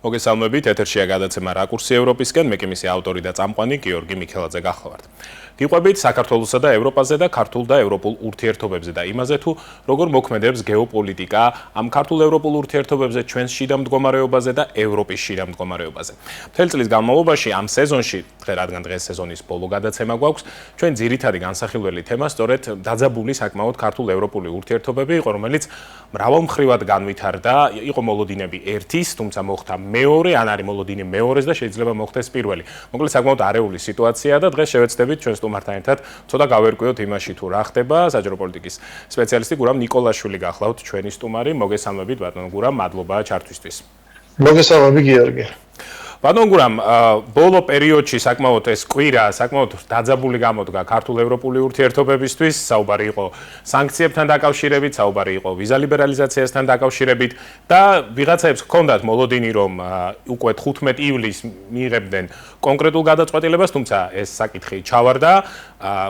მოგესალმებით, ეთერშია გადაცემა რაკურსი ევროპისკენ, მე კი მისი ავტორი და წამყვანი გიორგი მიქელაძე გახლავართ. გიყვებით საქართველოსა და ევროპაზე და ქართულ და ევროპულ ურთიერთობებზე და იმაზე თუ როგორ მოქმედებს გეოპოლიტიკა ამ ქართულ ევროპულ ურთიერთობებზე ჩვენს შიდა მდგომარეობაზე და ევროპის შიდა მდგომარეობაზე. მთელი წლის განმავლობაში ამ სეზონში, რადგან დღეს სეზონის ბოლო გადაცემა გვაქვს, ჩვენ ძირითადი განსახილველი თემა სწორედ დაძაბული საკმაოდ ქართულ ევროპული ურთიერთობები იყო, რომელიც მრავალმხრივად განვითარდა, იყო მოლოდინები ერთის, თუმცა მოხდა მეორე, ან არის მოლოდინი მეორეს და შეიძლება მოხდეს პირველი. მოკლედ საკმაოდ არეული სიტუაციაა და დღეს შევეცდებით ჩვენ სტუმართან ერთად ცოტა გავერკვიოთ იმაში თუ რა ხდება. საჯარო პოლიტიკის სპეციალისტი გურამ ნიკოლაშვილი გახლავთ ჩვენი სტუმარი. მოგესალმებით ბატონ გურამ, მადლობა ჩართვისთვის. მოგესალმები გიორგი. ბატონ გურამ, ბოლო პერიოდში საკმაოდ ეს კვირა, საკმაოდ დაძაბული გამოდგა ქართულ-ევროპული ურთიერთობებისთვის, საუბარი იყო სანქციებთან დაკავშირებით, საუბარი იყო ვიზა ლიბერალიზაციასთან დაკავშირებით და ვიღაცაებს ჰქონდათ მოლოდინი, რომ უკვე 15 ივლისს მიიღებდნენ კონკრეტულ გადაწყვეტილებას, თუმცა ეს საკითხი ჩავარდა.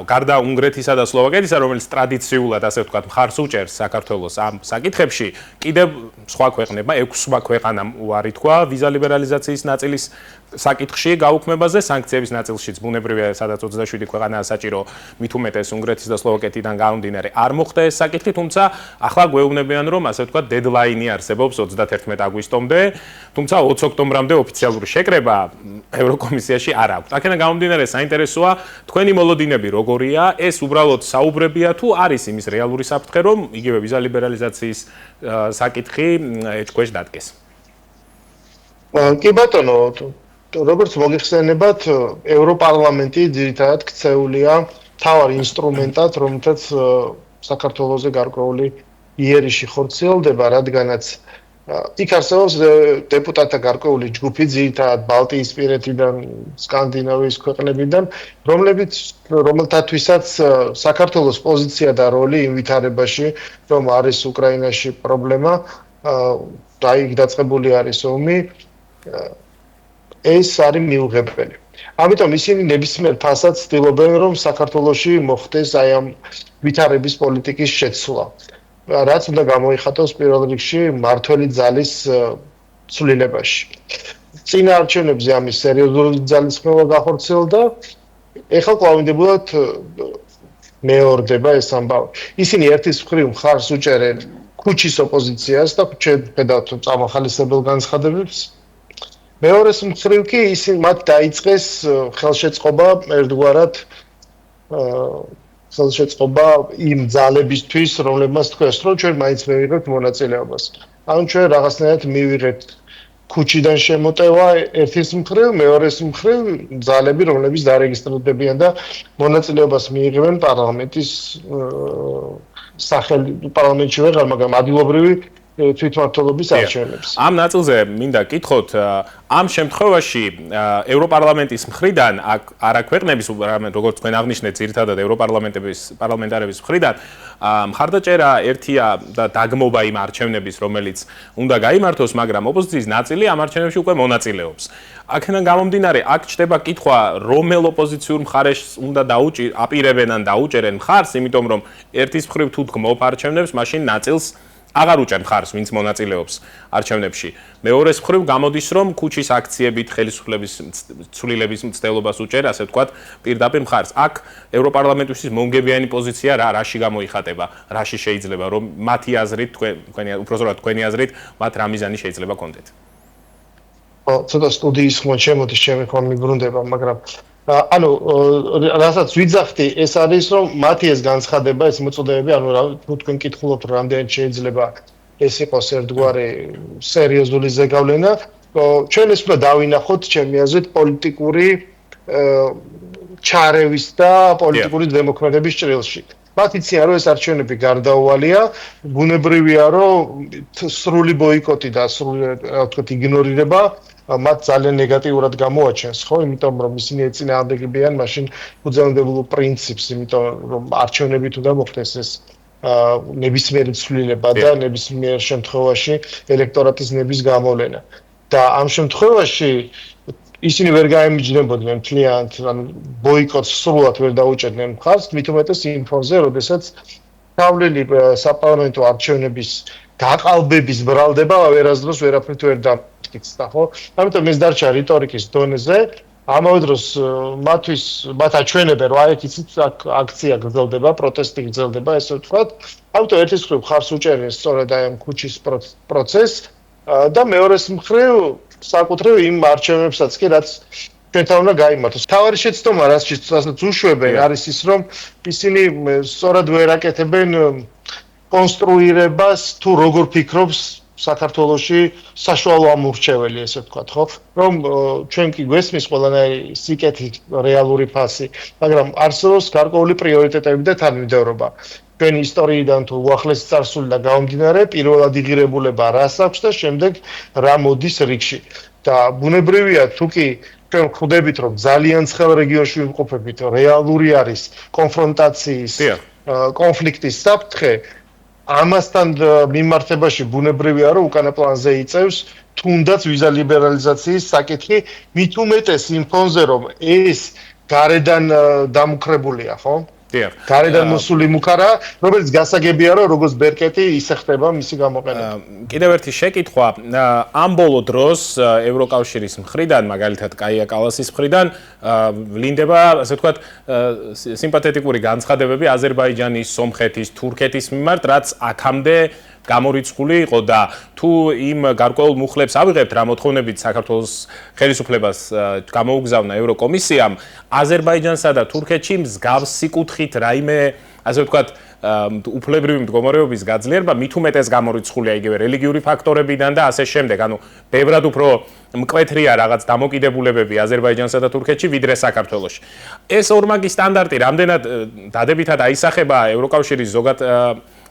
გარდა უნგრეთისა და სლოვაკეთისა, რომელიც ტრადიციულად, ასე ვთქვათ, მხარს უჭერს საქართველოს ამ საკითხებში, კიდევ სხვა ქვეყნება, 6 სხვა ქვეყანამ უარი თქვა ვიზა ლიბერალიზაციის ნაწილის საკითხში გაუქმებაზე, სანქციების ნაწილშიც ბუნებრივია, სადაც 27 ქვეყანაა საჭირო, მით უმეტეს უნგრეთის და სლოვაკეთიდან გამომდინარე არ მოხდა ეს საკითხი, თუმცა ახლა გვეუბნებიან, რომ ასე ვთქვათ, დედლაინი არსებობს 31 აგვისტომდე, თუმცა 20 ოქტომბრამდე ოფიციალური შეკრება ევროკომისიაში არ აქვს. აქედან გამომდინარე საინტერესოა თქვენი მოლოდინები როგორია, ეს უბრალოდ საუბრებია თუ არის იმის რეალური საფრთხე, რომ იგივე ვიზა ლიბერალიზაციის საკითხი ეჭქვეშ დადგეს? კი ბატონო, როგორც მოგიხსენებათ, ევროპარლამენტი ძირითადად ქცეულია მთავარ ინსტრუმენტად, რომელთაც საქართველოზე გარკვეული იერიში ხორციელდება, რადგანაც იქ არსებობს დეპუტატთა გარკვეული ჯგუფი, ძირითადად ბალტიისპირეთიდან, სკანდინავიის ქვეყნებიდან, რომელთათვისაც საქართველოს პოზიცია და როლი იმ ვითარებაში, რომ არის უკრაინაში პრობლემა, და იქ დაწყებული არის ომი, ეს არის მიუღებელი. ამიტომ ისინი ნებისმიერ ფასად ცდილობენ, რომ საქართველოში მოხდეს აი ამ ვითარების პოლიტიკის შეცვლა. რაც უნდა გამოიხატოს პირველ რიგში მმართველი ძალის ცვლილებაში. წინა არჩევნებზე ამის სერიოზული ძალისხმევა გახორციელდა, ეხლა კვლავინდებურად მეორდება ეს ამბავი. ისინი ერთის მხრივ მხარს უჭერენ ქუჩის ოპოზიციას და ხედავთ წამახალისებელ განცხადებებს. მეორეს მხრივ კი ისინი მათ დაიწყეს ხელშეწყობა ერთგვარად ხელშეწყობა იმ ძალებისთვის, რომლებმაც თქვეს, რომ ჩვენ მაინც მივიღებთ მონაწილეობას. ანუ ჩვენ რაღაცნაირად მივიღეთ ქუჩიდან შემოტევა ერთის მხრივ, მეორეს მხრივ ძალები, რომლებიც დარეგისტრირდებიან და მონაწილეობას მიიღებენ პარლამენტის პარლამენტში ვეღარ, მაგრამ ადგილობრივი თვითმმართველობის არჩევნებს. ამ ნაწილზე მინდა კითხოთ, ამ შემთხვევაში ევროპარლამენტის მხრიდან არა ქვეყნების, არამედ როგორც თქვენ აღნიშნეთ, ძირითადად ევროპარლამენტარების მხრიდან მხარდაჭერა ერთია და დაგმობა იმ არჩევნების, რომელიც უნდა გაიმართოს, მაგრამ ოპოზიციის ნაწილი ამ არჩევნებში უკვე მონაწილეობს. აქედან გამომდინარე, აქ ჩდება კითხვა, რომელ ოპოზიციურ მხარეს უნდა აპირებენ ან დაუჭერენ მხარს, იმიტომ რომ ერთის მხრივ თუ გმობ არჩევნებს, მაშინ ნაწილს აღარ უჭერთ მხარს, ვინც მონაწილეობს არჩევნებში. მეორეს მხრივ გამოდის, რომ ქუჩის აქციებით ხელისუფლების ცვლილების მცდელობას უჭერ, ასე ვთქვათ, პირდაპირ მხარს. აქ ევროპარლამენტისთვის მომგებიანი პოზიცია რაში გამოიხატება, რაში შეიძლება, რომ მათი აზრით, უпростоრად თქვენი აზრით, მათ რა მიზანი შეიძლება კონდეთ? ცოტა სტუდიის ხმოთ შემოდის, ჩემი ხომ მიბრუნდება, მაგრამ ანუ რასაც ვიძახდი, ეს არის, რომ მათი ეს განცხადება, ეს მოწოდებები, ანუ თუ თქვენ კითხულობთ, რამდენად შეიძლება ეს იყოს ერთგვარი სერიოზული ზეგავლენა, ჩვენ ეს უნდა დავინახოთ, ჩემი აზრით, პოლიტიკური ჩარევის და პოლიტიკური დემოკრატების ჭრილში. მათ იციან, რომ ეს არჩევნები გარდაუვალია, ბუნებრივია, რომ სრული ბოიკოტი და სრული, რა ვთქვათ, იგნორირება მათ ძალიან ნეგატიურად გამოაჩენს, ხო? იმიტომ რომ ისინი ეწინააღმდეგებიან მაშინ უძველმდებულ პრინციპს, იმიტომ რომ არჩევნები თუ მოხდეს ეს ნებისმიერი ცვლილება და ნებისმიერ შემთხვევაში ელექტორატის ნების გამოვლენა. და ამ შემთხვევაში ისინი ვერ გაემიჯნებოდნენ მთლიანად, ანუ ბოიკოტს სრულად ვერ დაუჭერდნენ მხარს, მით უმეტეს იმ ფონზე, როდესაც თავლილი საპარლამენტო არჩევნების გაყალბების ბრალდება ვერასდროს ვერაფრით ვერ დამტკიცდა, ხო? ამიტომ ეს დარჩა რიტორიკის დონეზე. ამავე დროს მათ აჩვენებენ, რომ აი იცით აქცია გრძელდება, პროტესტი გრძელდება, ესე ვთქვათ. ამიტომ ერთის მხრივ ხარს უჭერენ სწორედ აი ამ ქუჩის პროცესს და მეორეს მხრივ საკუთრივ იმ არჩევნებსაც კი რაც ჩვენთან უნდა გაიმართოს. თავარი შეცდომა რასაც უშვებენ არის ის, რომ ისინი სწორად ვერ აკეთებენ კონსტრუირებას თუ როგორ ფიქრობს საქართველოში საშუალო ამურჩეველი, ესე ვთქვათ, ხო? რომ ჩვენ კი გვესმის ყველანაირი სიკეთი რეალური ფასი, მაგრამ არსებობს გარკვეული პრიორიტეტები და თანმიმდევრობა. ჩვენი ისტორიიდან თუ უახლესი წარსულიდან გამომდინარე, პირველად იღირებულება რას აქვს და შემდეგ რა მოდის რიგში. და ბუნებრივია თუ კი ჩვენ ხვდებით, რომ ძალიან ცხელ რეგიონში ვიმყოფებით, რეალური არის კონფრონტაციის, კონფლიქტის საფრთხე, ამასთან მიმართებაში ბუნებრივია, რომ უკანა პლანზე იწევს თუნდაც ვიზა ლიბერალიზაციის საკითხი, მით უმეტეს იმ ფონზე, რომ ეს გარედან დამუქრებულია, ხო? გარედან მოსული მუქარა, რომელიც გასაგებია, რომ როგორც ბერკეტი ისე ხდება მისი გამოყენება. კიდევ ერთი შეკითხვა, ამ ბოლო დროს ევროკავშირის მხრიდან, მაგალითად კაია კალასის მხრიდან, ვლინდება, ასე ვთქვათ, სიმპათეტიკური განცხადებები აზერბაიჯანის, სომხეთის, თურქეთის მიმართ, რაც აქამდე გამორიცხული იყო და თუ იმ გარკვეულ მუხლებს ავიღებთ რა მოთხოვნებით საქართველოს ხელისუფლებას გამოუგზავნა ევროკომისიამ აზერბაიჯანსა და თურქეთში მსგავსი კუთხით რაიმე ასე ვთქვათ უფლებრივი მდგომარეობის გაძლიერება მით უმეტეს გამორიცხულია იგივე რელიგიური ფაქტორებიდან და ასე შემდეგ. ანუ ბევრად უფრო მკვეთრია რაღაც დამოკიდებულებები აზერბაიჯანსა და თურქეთში ვიდრე საქართველოში. ეს ორმაგი სტანდარტი რამდენად დადებითად აისახება ევროკავშირის ზოგად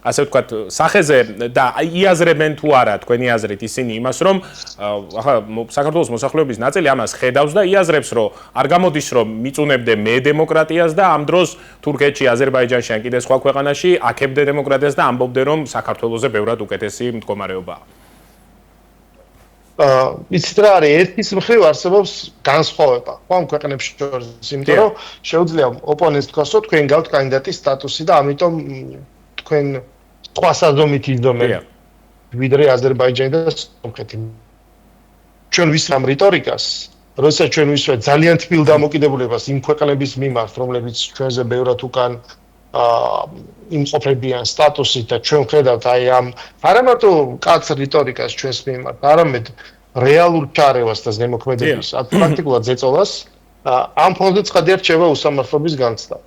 ასე ვთქვათ, სახეზე და იაზრებენ თუ არა თქვენი აზრით ისინი იმას, რომ ახლა საქართველოს მოსახლეობის ნაწილი ამას ხედავს და იაზრებს, რომ არ გამოდის, რომ მიწუნებდე მე დემოკრატიას და ამ დროს თურქეთში, აზერბაიჯანში ან კიდე სხვა ქვეყანაში აქებდე დემოკრატიას და ამბობდე, რომ საქართველოზე ბევრად უკეთესი მდგომარეობაა. იცით რა არის, ერთის მხრივ არსებობს განსხვავება, ხო, ამ ქვეყნებში შორის, იმიტომ რომ შეუძლია ოპონენტს თქვას, რომ თქვენ გაქვთ კანდიდატის სტატუსი და ამიტომ თქვენ სხვა საზომით იზრდომენ ვიდრე აზერბაიჯანი და სომხეთი. ჩვენ ვისმამ რიტორიკას, როცა ჩვენ ვისვათ ძალიან თბილ დამოკიდებულებას იმ ქვეყნების მიმართ, რომლებიც ჩვენზე ბევრად უკან იმყოფებიან სტატუსით და ჩვენ ხედავთ აი ამ არა მარტო კაც რიტორიკას ჩვენს მიმართ, არამედ რეალურ ჩარევას და ზემოქმედების პრაქტიკულად ზეწოლას, ამ ფონზე ცხადია რჩება უსამართლობის განცდა.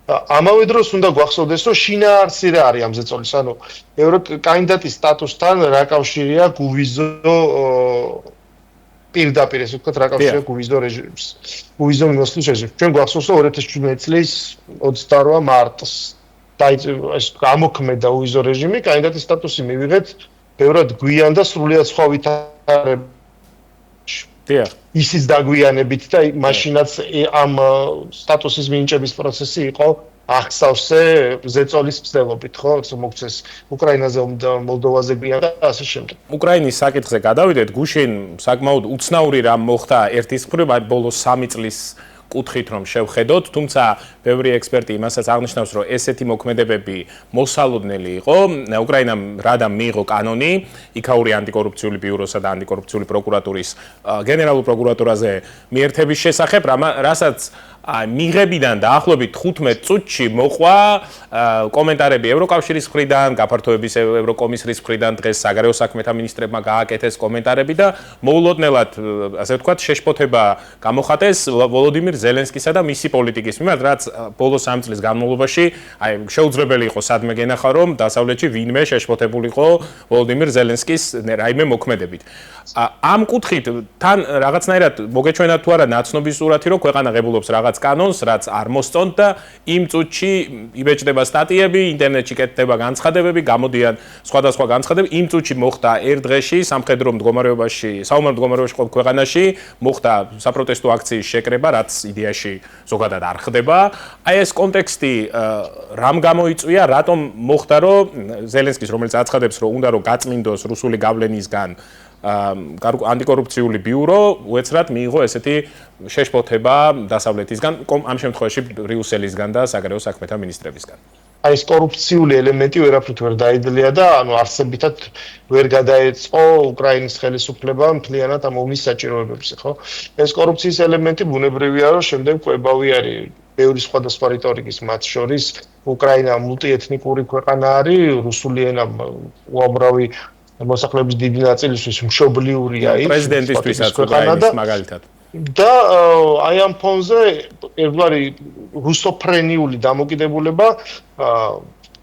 ამავე დროს უნდა გვახსოვდეს, რომ შინაარსი რა არის ამ ზეწოლის, ანუ ევროკანდიდატის სტატუსთან რა კავშირია გუვიზო პირდაპირ, ესე ვთქვათ, რა კავშირია გუვიზო რეჟიმს. გუვიზო მიმოსვლის რეჟიმს. ჩვენ გვახსოვს, რომ 2017 წლის 28 მარტს გამოქმედა უვიზო რეჟიმი, კანდიდატის სტატუსი მივიღეთ ბევრად გვიან და სრულიად სხვა ვითარებაში. ისიც დაგვიანებით და მაშინაც ამ სტატუსის მინიჭების პროცესი იყო აღსავსე ზეწოლის მცდელობით, ხო, მოგცეს უკრაინაზე და მოლდოვაზე გვიან და ასე შემდეგ. უკრაინის საკითხზე გადავიდეთ, გუშინ საკმაოდ უცნაური რამ მოხდა ერთის მხრივ ბოლო 3 წლის კუთხით რომ შევხედოთ, თუმცა ბევრი ექსპერტი იმასაც აღნიშნავს, რომ ესეთი მოქმედებები მოსალოდნელი იყო. უკრაინამ რადამ მიიღო კანონი იქაური ანტიკორუფციული ბიუროსა და ანტიკორუფციული პროკურატურის გენერალურ პროკურატურაზე მიერთების შესახებ, რასაც მიღებიდან დაახლოებით 15 წუთში მოყვა კომენტარები ევროკავშირის მხრიდან, გაფართოების ევროკომისრის მხრიდან, დღეს საგარეო საქმეთა მინისტრებმა გააკეთეს კომენტარები და მოულოდნელად, ასე ვთქვათ, შეშფოთება გამოხატეს ვოლოდიმირ ზელენსკისა და მისი პოლიტიკის მიმართ, რაც ბოლო 3 წლის განმავლობაში შეუძლებელი იყო სადმე გენახა, რომ დასავლეთში ვინმე შეშფოთებულიყო ვოლოდიმირ ზელენსკის რაიმე მოქმედებით. ამ კუთხით თან რაღაცნაირად მოგეჩვენა თუ არა ნაცნობის სურათი, რომ ქვეყანა ღებულობს რაღაც კანონს, რაც არ მოსწონთ და იმ წუთში იბეჭდება სტატიები, ინტერნეტში კეთდება განცხადებები, გამოდიან სხვადასხვა განცხადებები. იმ წუთში მოხდა ერთ დღეში სამხედრო მდგომარეობაში, საომარ მდგომარეობაში ყოფ ქვეყანაში მოხდა საპროტესტო აქციის შეკრება, რაც იდეაში ზოგადად არ ხდება. აი ეს კონტექსტი რამ გამოიწვია, რატომ მოხდა, რომ ზელენსკის, რომელიც აცხადებს, რომ უნდა რომ გაწმინდოს რუსული გავლენისგან ანტიკორუფციული ბიურო უეცრად მიიღო ესეთი შეშფოთება დასავლეთისგან, ამ შემთხვევაში ბრიუსელისგან და საგარეო საქმეთა მინისტრებისგან. აი ეს კორუფციული ელემენტი ვერაფრით ვერ დაიდლია და ანუ არსებითად ვერ გადაეწყო უკრაინის ხელისუფლებამ მთლიანად ამ ომის საჭიროებებს, ხო? ეს კორუფციის ელემენტი ბუნებრივია, რომ შემდეგ კვებავი არის ბევრი სხვადასხვა რიტორიკის, მათ შორის უკრაინა მულტიეთნიკური ქვეყანა არის, რუსული ენა უამრავი მოსახლეობის დიდი ნაწილისთვის მშობლიურია ის პრეზიდენტისთვისაც უკრაინის მაგალითად. და აი ამ ფონზე ერთგვარი რუსოფრენიული დამოკიდებულება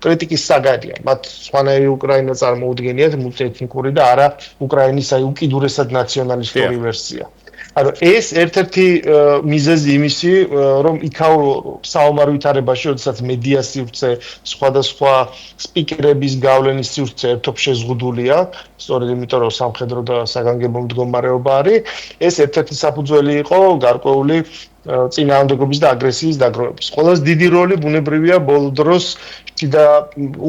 კრიტიკის საგანია. მათ სხვანაირი უკრაინა წარმოუდგენიათ მულტიეთნიკური და არა უკრაინის აი უკიდურესად ნაციონალისტური ვერსია. ანუ ეს ერთ-ერთი მიზეზი იმისი, რომ იქაურ საომარ ვითარებაში, როდესაც მედია სივრცე, სხვადასხვა სპიკერების გავლენის სივრცე ერთობ შეზღუდულია, სწორედ იმიტომ, რომ სამხედრო და საგანგებო მდგომარეობა არის, ეს ერთ-ერთი საფუძველი იყო გარკვეული წინააღმდეგობის და აგრესიის დაგროვების. ყველაზე დიდი როლი ბუნებრივია ბოლო დროს შიდა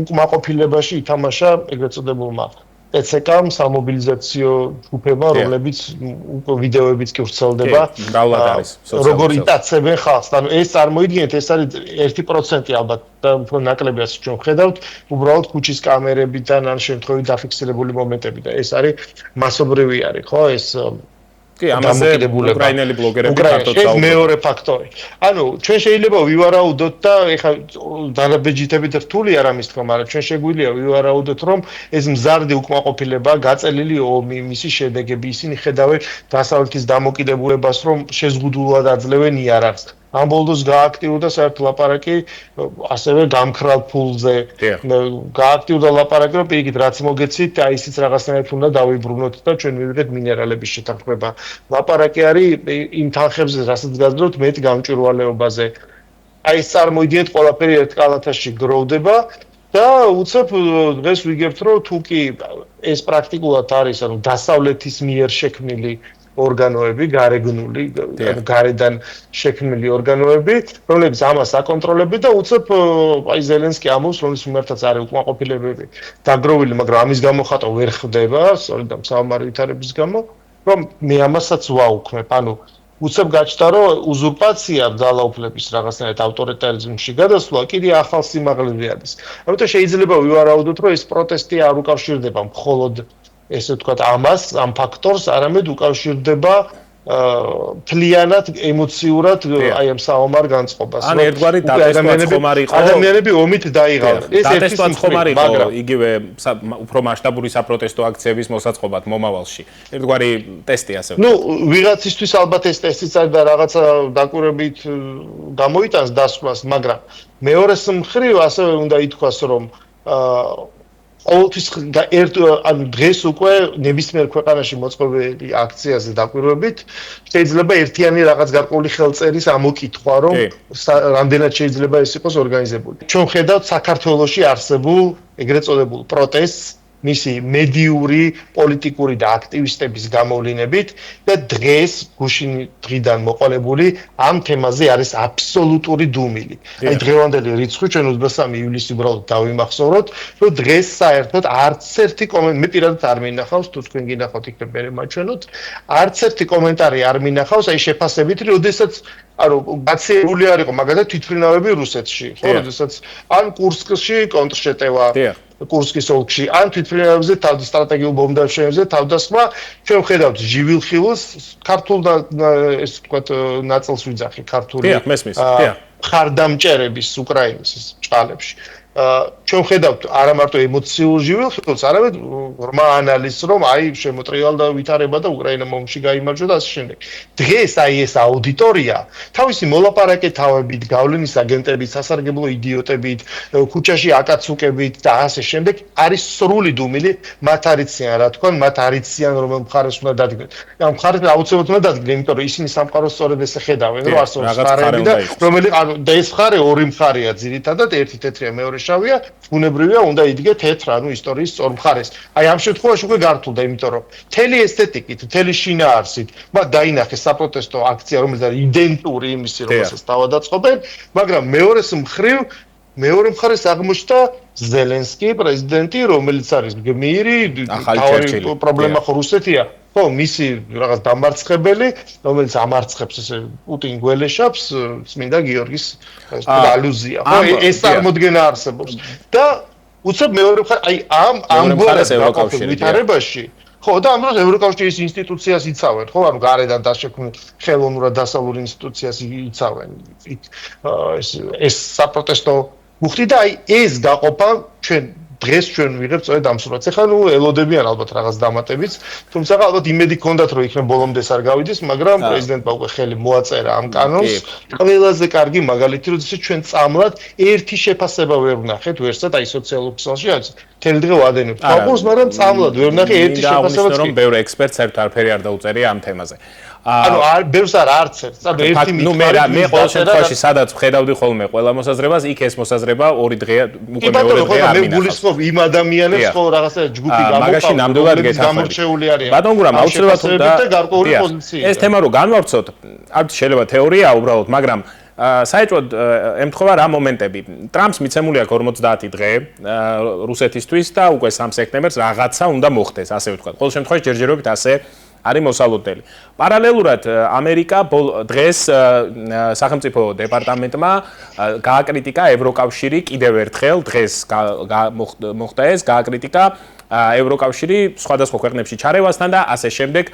უკმაყოფილებაში ითამაშა ეგრეთ წოდებულმა ECK-მ სამობილიზაციო ჯგუფებმა, რომლებიც ვიდეოებიც კი ვრცელდება, როგორ იტაცებენ ხალხს. ანუ ეს წარმოიდგინეთ, ეს არის 1% ალბათ და უფრო ნაკლებია ჩვენ ხედავთ, უბრალოდ ქუჩის კამერებიდან ან შემთხვევით დაფიქსირებული მომენტები და ეს არის მასობრივი არის, ხო, ეს კი, ამაზე უკრაინელი ბლოგერები ფაქტობრივად ეს მეორე ფაქტორი. ანუ ჩვენ შეიძლება ვივარაუდოთ და ეხლა დანაბეჯითებით რთულია რამის თქმა, მაგრამ ჩვენ შეგვიძლია ვივარაუდოთ, რომ ეს მზარდი უკმაყოფილება, გაწელილი ომი, მისი შედეგები, ისინი ხედავენ დასავლეთის დამოკიდებულებას, რომ შეზღუდულად აძლევენ იარაღს. ამ ბოლოს გააქტიურდა საერთო ლაპარაკი ასევე გამქრალ ფულზე. გააქტიურდა ლაპარაკი, რომ პირიქით რაც მოგეცით, აი ისიც რაღაცნაირად უნდა დავიბრუნოთ და ჩვენ მივიღეთ მინერალების შეთანხმება. ლაპარაკი არის იმ თანხებზე, რასაც გაძლევთ მეტ გამჭვირვალეობაზე. აი ეს წარმოიდგინეთ, ყველაფერი ერთ კალათაში გროვდება და უცებ დღეს ვიგებთ, რომ თუ კი ეს პრაქტიკულად არის, ანუ დასავლეთის მიერ შექმნილი ორგანოები, გარეგნული, გარედან შექმნილი ორგანოები, რომლებიც ამას აკონტროლებენ და უცებ აი ზელენსკი ამბობს, რომ ის მიმართაც არის უკმაყოფილებები დაგროვილი, მაგრამ ამის გამო ხატო ვერ ხდება, სწორედ ამ საომარი ვითარების გამო, რომ მე ამასაც ვაუქმებ. ანუ უცებ გაჩნდა, რომ უზურპაცია ძალაუფლების რაღაცნაირად ავტორიტარიზმში გადასვლა კიდე ახალ სიმაღლეზე არის. ამიტომ შეიძლება ვივარაუდოთ, რომ ეს პროტესტი არ უკავშირდება მხოლოდ ესე ვთქვათ ამას, ამ ფაქტორს, არამედ უკავშირდება მთლიანად ემოციურად აი ამ საომარ განწყობას. ან ერთგვარი დატესტვაც ხომ არ იყო? ადამიანები ომით დაიღალნენ. ეს დატესტვაც ხომ არ იყო იგივე უფრო მასშტაბური საპროტესტო აქციების მოსაწყობად მომავალში. ერთგვარი ტესტი ასე ვთქვათ. ნუ ვიღაცისთვის ალბათ ეს ტესტიც არის და რაღაცა დაკვირვებით გამოიტანს დასვას, მაგრამ მეორეს მხრივ ასევე უნდა ითქვას, რომ ყოველთვის ანუ დღეს უკვე ნებისმიერ ქვეყანაში მოწყობილი აქციაზე დაკვირვებით შეიძლება ერთიანი რაღაც გარკვეული ხელწერის ამოკითხვა, რომ რამდენად შეიძლება ეს იყოს ორგანიზებული. ჩვენ ხედავთ საქართველოში არსებულ ეგრეთ წოდებულ პროტესტს მისი მედიური, პოლიტიკური და აქტივისტების გამოვლინებით და დღეს გუშინ დღიდან მოყოლებული ამ თემაზე არის აბსოლუტური დუმილი. აი დღევანდელი რიცხვი ჩვენ 23 ივლისი უბრალოდ დავიმახსოვროთ, რომ დღეს საერთოდ არც ერთი კომენტარი მე პირადად არ მინახავს, თუ თქვენ გინახავთ იქნებ მე მაჩვენოთ, არც ერთი კომენტარი არ მინახავს აი შეფასებით, როდესაც ანუ გაცილებული არ იყო მაგალითად თვითმფრინავები რუსეთში, ხო, როდესაც ან კურსკში კონტრშეტევა კურსკის ოლქში, ან თვითმფრინავებზე სტრატეგიულ ბომბდამშენებზე თავდასხმა, ჩვენ ვხედავთ ჟივილხილს, ქართულ ეს ვთქვათ ნაწილს ვიძახი, ქართული ხარდამჭერების უკრაინის ჭალებში. ჩვენ ვხედავთ არა მარტო ემოციურ ჟივილხილს, არამედ ღრმა ანალიზს, რომ აი შემოტრიალდა ვითარება და უკრაინა ომში გაიმარჯვა და ასე შემდეგ. დღეს აი ეს აუდიტორია თავისი მოლაპარაკე თავებით, გავლენის აგენტებით, სასარგებლო იდიოტებით, ქუჩაში აკაცუკებით და ასე შემდეგ არის სრული დუმილი, მათ არიციან რა თქვა, მათ არიციან რომელ მხარეს უნდა დადგნენ. ამ მხარეს აუცილებლად უნდა დადგნენ, იმიტომ რომ ისინი სამყაროს სწორედ ესე ხედავენ, რომ არსებობს მხარეები და რომელიც ანუ და ეს მხარე ორი მხარეა ძირითადად, ერთი თეთრია, მეორე შავია, ბუნებრივია უნდა იდგე თეთრ, ანუ ისტორიის სწორ მხარეს. აი ამ შემთხვევაში უკვე გართულდა, იმიტომ რომ მთელი ესთეტიკით, მთელი შინაარსით, მათ დაინახეს საპროტესტო აქცია, რომელიც არის იდენტური იმისი, რომელსაც თავადაწყობენ, მაგრამ მეორე მხარეს აღმოჩნდა ზელენსკი პრეზიდენტი, რომელიც არის გმირი, თავი პრობლემა ხო რუსეთია. ხო, მისი რაღაც დამარცხებელი, რომელიც ამარცხებს ესე პუტინ გველეშაპს, წმინდა გიორგის ალუზია. ხო, ეს წარმოდგენა არსებობს. და უცებ მეორე აი ამ ვითარებაში ხო და ამ დროს ევროკავშირის ინსტიტუციას იცავენ, ხო, ანუ გარედან დასაქმნელ ხელოვნურად დასავლურ ინსტიტუციას იცავენ. ეს საპროტესტო მუხტი და აი ეს გაყოფა დღეს ჩვენ ვიღებთ სწორედ ამ სურათს. ეხლა ნუ ელოდებიან ალბათ რაღაც დამატებიც, თუმცა ალბათ იმედი გქონდათ რომ იქნებ ბოლომდე არ გავიდეს, მაგრამ პრეზიდენტმა უკვე ხელი მოაწერა ამ კანონს. ყველაზე კარგი მაგალითი როდესაც ჩვენ წამლად ერთი შეფასება ვერ ვნახეთ, ვერცად აი სოციალურ ქსელში არის. თელი დღე ვადენებთ. თავს მაგრამ წამლად ვერ ვნახე ერთი შეფასებაც. რომ ბევრი ექსპერტს საერთოდ არაფერი არ დაუწერია ამ თემაზე. ანუ ბევრს არც ერთ. ანუ ერთი მითხარი მე ყოველ შემთხვევაში სადაც ხედავდი ხოლმე ყველა მოსაზრებას, იქ ეს მოსაზრება ორი დღეა უკვე მეორე დღე არ მინახავს. მე გულისხმობ იმ ადამიანებს, ხო რაღაცა ჯგუფი მაგაში ნამდვილად გამორჩეული არიან. ბატონ გურამ, აუცილებლად ეს თემა რო განვავრცოთ, არც შეიძლება თეორია უბრალოდ, მაგრამ საერთოდ ემთხვევა რა მომენტები. ტრამპს მიცემული აქვს 50 დღე რუსეთისთვის და უკვე 3 სექტემბერს რაღაცა უნდა მოხდეს, ასე ვთქვათ. ყოველ შემთხვევაში ჯერჯერობით ასე არის მოსალოდნელი. პარალელურად ამერიკა დღეს სახელმწიფო დეპარტამენტმა გააკრიტიკა ევროკავშირი კიდევ ერთხელ დღეს მოხდა ეს გააკრიტიკა ევროკავშირი სხვადასხვა ქვეყნებში ჩარევასთან და ასე შემდეგ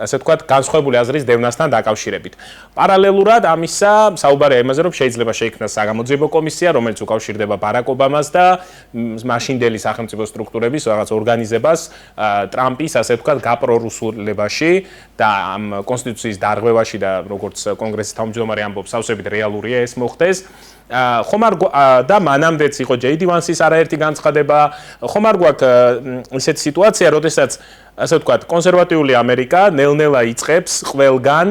ასე ვთქვათ განსხვავებული აზრის დევნასთან დაკავშირებით. პარალელურად ამისა საუბარია იმაზე რომ შეიძლება შეიქმნას საგამოძიებო კომისია რომელიც უკავშირდება ბარაკ ობამას და მაშინდელი სახელმწიფო სტრუქტურების რაღაც ორგანიზებას ტრამპის ასე ვთქვათ გაპრორუსულებაში და ამ კონსტიტუციის დარღვევაში და როგორც კონგრესის თავმჯდომარე ამბობს სავსებით რეალურია ეს მოხდეს. ხომ არ და მანამდეც იყო JD Vance-ის არაერთი განცხადება, ხომ არ გვაქვს ისეთი სიტუაცია, როდესაც ასე ვთქვათ, კონსერვატიული ამერიკა ნელ-ნელა იწყებს ყველგან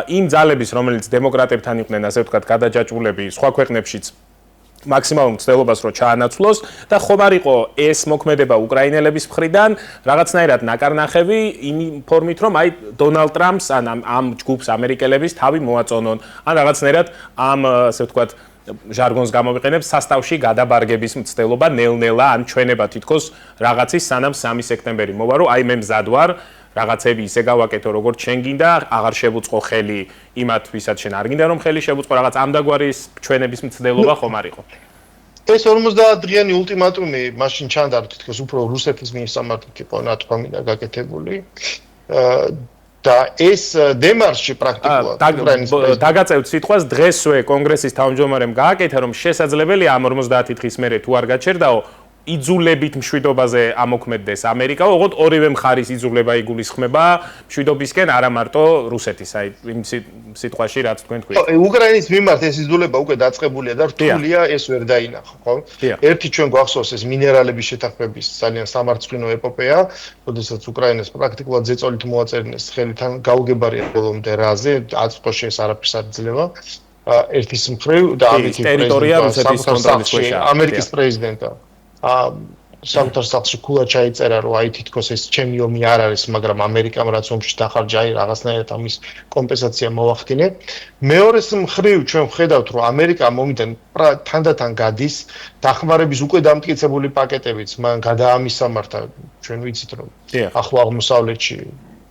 იმ ძალების, რომელიც დემოკრატებთან იყვნენ, ასე ვთქვათ, გადაჯაჭვულები სხვა ქვეყნებშიც მაქსიმალურ მცდელობას რო ჩაანაცვლოს და ხომ არ იყო ეს მოქმედება უკრაინელების მხრიდან რაღაცნაირად ნაკარნახევი იმ ფორმით რომ აი დონალდ ტრამპს ან ამ ჯგუფს ამერიკელების თავი მოაწონონ ან რაღაცნაირად ამ ასე ვთქვათ ჟარგონს გამოვიყენებს სასტავში გადაბარგების მცდელობა ნელ-ნელა ან ჩვენება თითქოს რაღაცის სანამ 3 სექტემბერი მოვა რომ აი მე მზად ვარ რაღაცები ისე გავაკეთო როგორც შენ გინდა აღარ შევუწყო ხელი იმათ ვისაც შენ არ გინდა რომ ხელი შევუწყო რაღაც ამდაგვარის ჩვენების მცდელობა ხომ არ იყო ეს 50 დღიანი ულტიმატუმი მაშინ ჩანდა თითქოს უფრო რუსეთის მიმსამართით იყო ნათქვამი და გაკეთებული და ეს დემარში პრაქტიკულად დაგაწევთ სიტყვას დღესვე კონგრესის თავმჯდომარემ გააკეთა რომ შესაძლებელია ამ 50 დღის მერე თუ არ გაჩერდაო იძულებით მშვიდობაზე ამოქმედდეს ამერიკა, ოღონდ ორივე მხარის იძულება იგულისხმება მშვიდობისკენ, არა მარტო რუსეთის, აი იმ სიტყვაში რაც თქვენ თქვით. უკრაინის მიმართ ეს იძულება უკვე დაწყებულია და რთულია ეს ვერ დაინახო, ხო? ერთი ჩვენ გვახსოვს ეს მინერალების შეთანხმების ძალიან სამარცხვინო ეპოპეა, როდესაც უკრაინას პრაქტიკულად ზეწოლით მოაწერინეს ხელიდან გაუგებარია ბოლომდე რაზე, აწყვოში ეს არაფერს არ ძლევა. ერთის მხრივ და ამით ტერიტორია რუსეთის კონტროლის ქვეშაა. ამერიკის პრეზიდენტა საკუთარ სახლში ქულა ჩაიწერა რომ აი თითქოს ეს ჩემი ომი არ არის მაგრამ ამერიკამ რაც ომში დახარჯა აი რაღაცნაირად ამის კომპენსაცია მოახდინე მეორეს მხრივ ჩვენ ვხედავთ რომ ამერიკა მომიდან თანდათან გადის დახმარების უკვე დამტკიცებული პაკეტებიც მან გადაამისამართა ჩვენ ვიცით რომ ახლო აღმოსავლეთში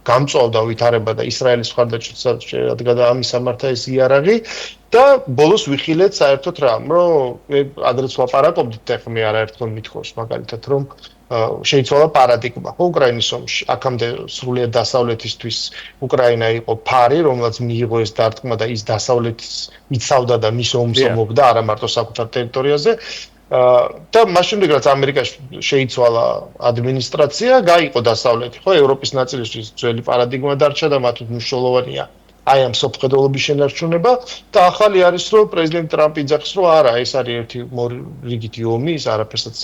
გამწვავდა ვითარება და ისრაელის მხარდაჭერად გადაამისამართა ეს იარაღი და ბოლოს ვიხილეთ საერთოდ რამ რომ ადრეც ვაპარაკობდით ახლა მე არაერთხელ მithქოს მაგალითად რომ შეიცვალა პარადიგმა ხო უკრაინის ომში აქამდე სრულიად დასავლეთისთვის უკრაინა იყო ფარი რომელსაც მიიღო ეს დარტყმა და ის დასავლეთის იცავდა და მის ომს ომობდა არა მარტო საკუთარ ტერიტორიაზე და მაშინ რაც ამერიკაში შეიცვალა ადმინისტრაცია გაიყო დასავლეთი ხო ევროპის ნაწილში ძველი პარადიგმა დარჩა და მათ მნიშვნელოვანია აი ამ სოფხედელობის შენარჩუნება და ახალი არის რომ პრეზიდენტ ტრამპი იძახს რომ არა ეს არის ერთი რიგითი ომი ის არაფერსაც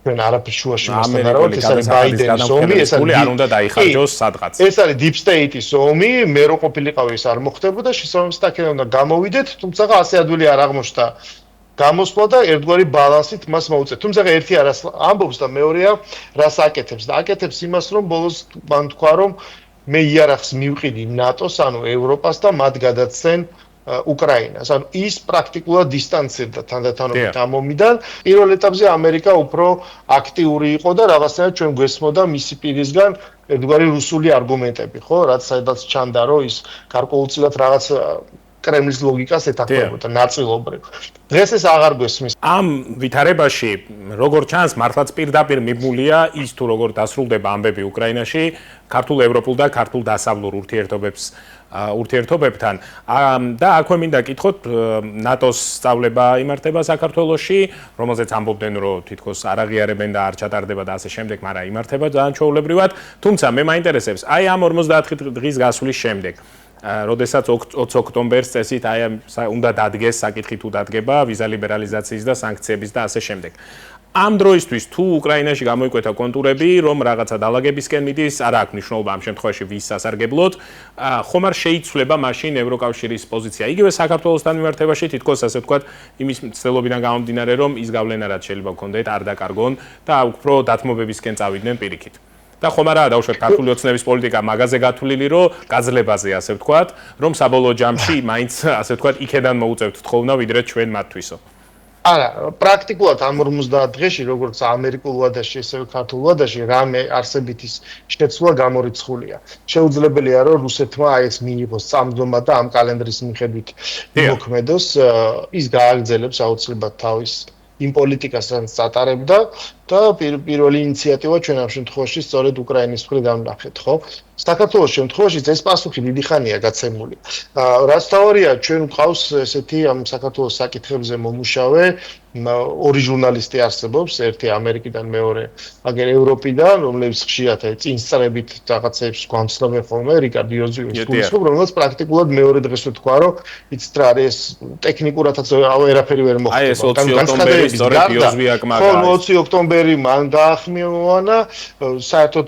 ჩვენ არაფერ შუაში მასთან არ ვართ ეს არის ბაიდენის ომი ეს არის არ უნდა დაიხარჯოს სადღაც ეს არის deep state-ის ომი მე რო ყოფილიყავი ეს არ მოხდებოდა შესაბამისად აქედან უნდა გამოვიდეთ თუმცა ასე ადვილი არ აღმოჩნდა გამოსვლა და ერთგვარი ბალანსით მას მოუწევთ. თუმცა ერთი არას ამბობს და მეორეა რას აკეთებს და აკეთებს იმას რომ ბოლოს მან თქვა რომ მე იარაღს მივყიდი ნატოს ანუ ევროპას და მათ გადაცენ უკრაინას. ანუ ის პრაქტიკულად დისტანცირდა თანდათანობით ამ ომიდან. პირველ ეტაპზე ამერიკა უფრო აქტიური იყო და რაღაცნაირად ჩვენ გვესმოდა მისი პირისგან ერთგვარი რუსული არგუმენტები, ხო, რაც სადაც ჩანდა, რომ ის გარკვეულწილად რაღაც კრემლის ლოგიკას ეთანხმებოდა ნაწილობრივ. დღეს ეს აღარ გვესმის. ამ ვითარებაში როგორ ჩანს მართლაც პირდაპირ მიბმულია ის თუ როგორ დასრულდება ამბები უკრაინაში ქართულ ევროპულ და ქართულ დასავლურ ურთიერთობებთან და აქვე მინდა კითხოთ ნატოს სწავლება იმართება საქართველოში, რომელზეც ამბობდნენ რომ თითქოს არ აღიარებენ და არ ჩატარდება და ასე შემდეგ, მაგრამ იმართება ძალიან ჩვეულებრივად. თუმცა მე მაინტერესებს აი ამ 50 დღის გასვლის შემდეგ როდესაც 20 ოქტომბერს წესით აი უნდა დადგეს საკითხი თუ დადგება ვიზა ლიბერალიზაციის და სანქციების და ასე შემდეგ. ამ დროისთვის თუ უკრაინაში გამოიკვეთა კონტურები, რომ რაღაცა დაალაგებისკენ მიდის, არ აქვს მნიშვნელობა ამ შემთხვევაში ვის სასარგებლოდ, ხომ არ შეიცვლება მაშინ ევროკავშირის პოზიცია. იგივე საქართველოსთან მიმართებაში თითქოს ასე ვთქვათ, იმის მცდელობიდან გამომდინარე, რომ ის გავლენა რაც შეიძლება გქონდეთ, არ დაკარგონ და უფრო დათმობებისკენ წავიდნენ პირიქით. და ხომ არაა დაუშვათ ქართული ოცნების პოლიტიკა მაგაზე გათვლილი, რომ გაძლებაზე ასე ვთქვათ, რომ საბოლოო ჯამში მაინც ასე ვთქვათ, იქედან მოუწევთ თხოვნა, ვიდრე ჩვენ მათთვისო. არა, პრაქტიკულად ამ 50 დღეში, როგორც ამერიკულ ვადაში, ასევე ქართულ ვადაში, რამე არსებითი შეცვლა გამორიცხულია. შეუძლებელია, რომ რუსეთმა აი ეს მიიღოს წამდგომა და ამ კალენდრის მიხედვით იმოქმედოს, ის გააგრძელებს აუცილებლად თავის იმ პოლიტიკასაც ატარებდა და პირველი ინიციატივა ჩვენ ამ შემთხვევაში სწორედ უკრაინის მხრიდან ვნახეთ, ხო? საქართველოს შემთხვევაში ეს პასუხი დიდი ხანია გაცემული. რაც თავარია, ჩვენ გვყავს ესეთი ამ საქართველოს საკითხებზე მომუშავე ორი ჟურნალისტი არსებობს, ერთი ამერიკიდან, მეორე აგერ ევროპიდან, რომლებიც ხშირად წინსწრებით რაღაცებს გვამცნობენ ხოლმე, რიკარდ იოზუეს გულისხმობ, რომელიც პრაქტიკულად მეორე დღეს ვთქვა, რომ იცით რა არის ტექნიკურადაც ვერაფერი ვერ მოხდება. აი ეს 20 ოქტომბერი სწორედ იოზვი აკმაგა. 20 ოქტომბერი მან დაახმოვანა, საერთოდ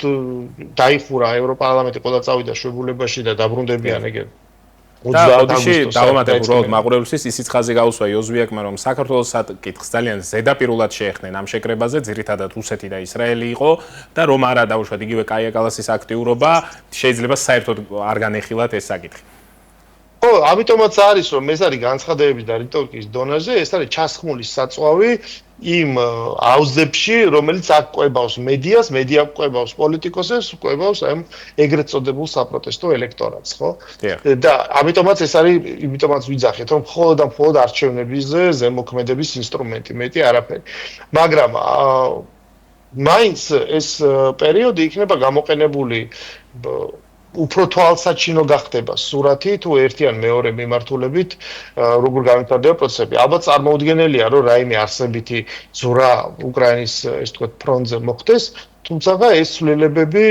დაიხურა ევროპარლამენტი, ყველა წავიდა შვებულებაში და დაბრუნდებიან ეგერ. და ოდიში დავამატებ უბრალოდ მაყურებლისთვის ისიც ხაზი გაუსვა იოზვიაკმა, რომ საქართველოს საკითხს ძალიან ზედაპირულად შეეხნენ ამ შეკრებაზე, ძირითადად რუსეთი და ისრაელი იყო და რომ არა დაუშვათ იგივე კაია კალასის აქტიურობა, შეიძლება საერთოდ არ განეხილათ ეს საკითხი. ხო, ამიტომაც არის, რომ ეს არის განცხადებების და რიტორიკის დონეზე, ეს არის ჩასხმული საწვავი იმ აუზებში, რომელიც აქ ყვებავს მედიას, მედია ყვებავს პოლიტიკოსებს, ყვებავს ამ ეგრეთ წოდებულ საპროტესტო ელექტორატს, ხო? და ამიტომაც ეს არის, იმიტომაც ვიძახეთ, რომ მხოლოდ და მხოლოდ არჩევნებზე ზემოქმედების ინსტრუმენტი, მეტი არაფერი. მაგრამ მაინც ეს პერიოდი იქნება გამოყენებული უფრო თვალსაჩინო გახდება სურათი თუ ერთი ან მეორე მიმართულებით როგორ გამიფარდება პროცესები. ალბათ წარმოუდგენელია, რომ რაიმე არსებითი ზურა უკრაინის ეს თქვა ფრონტზე მოხდეს, თუმცა ეს ცვლილებები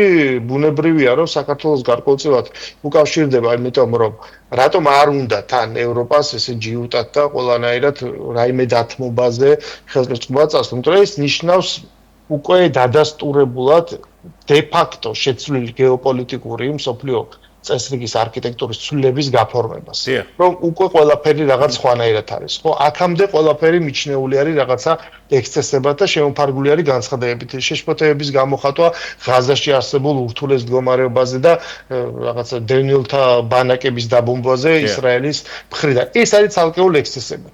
ბუნებრივია, რომ საქართველოს გარკვეულწილად უკავშირდება, იმიტომ რომ რატომ არ უნდა თან ევროპას ესე ჯიუტად და ყველანაირად რაიმე დათმობაზე ხელშეწყობა წასვლა. იმიტომ რომ ეს ნიშნავს უკვე დადასტურებულად დე-ფაქტო შეცვლილი გეოპოლიტიკური მსოფლიო წესრიგის არქიტექტურის ცვლილების გაფორმებას. რომ უკვე ყველაფერი რაღაც სხვანაირად არის, ხო? აქამდე ყველაფერი მიჩნეული არის რაღაცა ექსცესებად და შემოფარგლული არის განცხადებებით. შეშფოთებების გამოხატვა ღაზაში არსებულ ურთულეს მდგომარეობაზე და რაღაცა დენილთა ბანაკების დაბომბვაზე ისრაელის მხრიდან. ეს არის ცალკეული ექსცესები.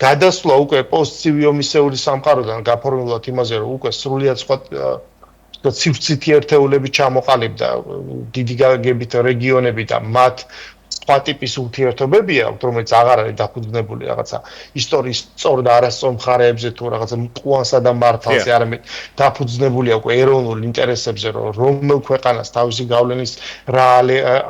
გადასვლა უკვე პოსტცივიომისეული სამყაროდან გაფორმებულად იმაზე, რომ უკვე სრულიად სხვა ცივცითი ერთეულები ჩამოყალიბდა დიდი გაგებით რეგიონები და მათ სხვა ტიპის ურთიერთობები აქვთ, რომელიც აღარ არის დაფუძნებული რაღაცა ისტორიის სწორ და არასწორ მხარეებზე თუ რაღაცა მტყუანსა და მართალზე, არამედ დაფუძნებულია უკვე ეროვნულ ინტერესებზე, რომ რომელ ქვეყანას თავისი გავლენის რა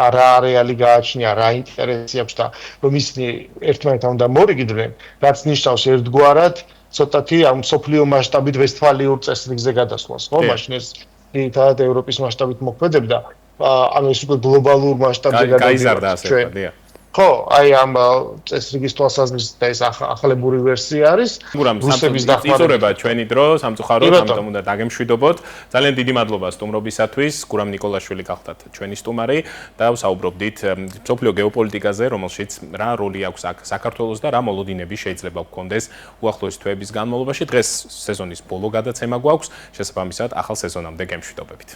არეალი გააჩნია, რა ინტერესი აქვს და რომ ისინი ერთმანეთთან უნდა მორიგდნენ, რაც ნიშნავს ერთგვარად ცოტათი ამ სოფლიო მასშტაბით ვესტფალიურ წესრიგზე გადასვლას, ხო? მაშინ ეს თითქოს ევროპის მასშტაბით მოქმედებდა, ანუ ეს უკვე გლობალურ მასშტაბზე გადავიდა ჩვენ. ხო, აი ამ წესრიგის თვალსაზრისით და ეს ახლებური ვერსია არის. რუსების დახმარება ჩვენი დრო სამწუხაროდ, ამიტომ უნდა დაგემშვიდობოთ. ძალიან დიდი მადლობა სტუმრობისათვის. გურამ ნიკოლაშვილი გახდათ ჩვენი სტუმარი და ვსაუბრობდით მსოფლიო გეოპოლიტიკაზე, რომელშიც რა როლი აქვს აქ საქართველოს და რა მოლოდინები შეიძლება გქონდეს უახლოესი თვეების განმავლობაში. დღეს სეზონის ბოლო გადაცემა გვაქვს, შესაბამისად ახალ სეზონამდე გემშვიდობებით.